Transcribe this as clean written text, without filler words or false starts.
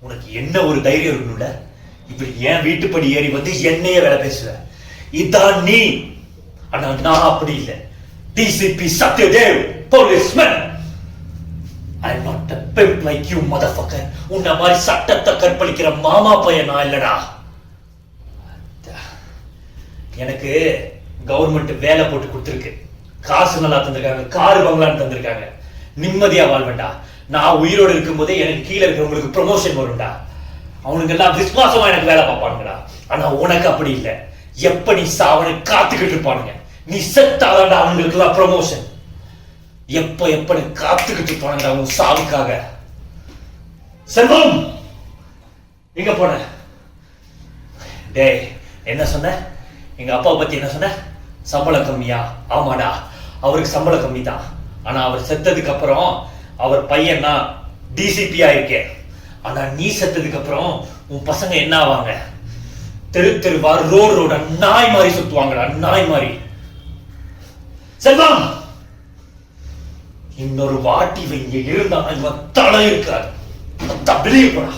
உனக்கு என்ன ஒரு தைரியம் இருக்கணும்ல? இப்படி ஏன் வீட்டுப்படி ஏறி வந்து என்னைய வேலை பேசுவ? இதான் நீ. ஆனா நான் அப்படி இல்லை. DCP Satyadev, policeman. I am not a pimp like you motherfucker. உன்ன மாதிரி சட்டத்தை கற்பழிக்கிற மாமா பையன் நான் இல்லடா. எனக்கு கவர்மெண்ட் வேலை போட்டு கொடுத்துருக்கு, காசு நல்லா தந்திருக்காங்க, காரு பங்களான்னு தந்திருக்காங்க. நிம்மதியா வாழ்வேண்டா. நான் உயிரோடு இருக்கும் போதே எனக்கு கீழே இருக்கிறவங்களுக்கு ப்ரொமோஷன் வரும்டா. அவனுக்கு எல்லாம் விசுவாசமா எனக்கு வேலை பார்ப்பானுங்கடா. ஆனா உனக்கு அப்படி இல்லை. எப்ப நீ சாவனை காத்துக்கிட்டு இருப்பானுங்க. நீ செத்தாதான்டா அவங்களுக்கு எல்லாம் ப்ரொமோஷன். எப்ப நீ காத்துக்கிட்டு இருப்பானுங்கடா உன் சாவுக்காக. செல்வம், எங்க போன? டேய், என்ன சொன்ன? எங்க அப்பா பத்தி என்ன சொன்ன? சம்பளம் கம்மியா? ஆமாடா, அவருக்கு சம்பளம் கம்மி தான். ஆனா அவர் செத்ததுக்கு அப்புறம் அவர் பையனா டிசிபி ஆயிருக்கேன். ஆனா நீ செத்ததுக்கு அப்புறம் உன் பசங்க என்ன ஆவாங்க? தெருவா ரோட நாய் மாதிரி சுத்துவாங்கடா, நாய் மாதிரி. செல்வம், இன்னொரு வாட்டி இங்க இருந்தா இவன் தலை இருக்காது. வெளியே போடா.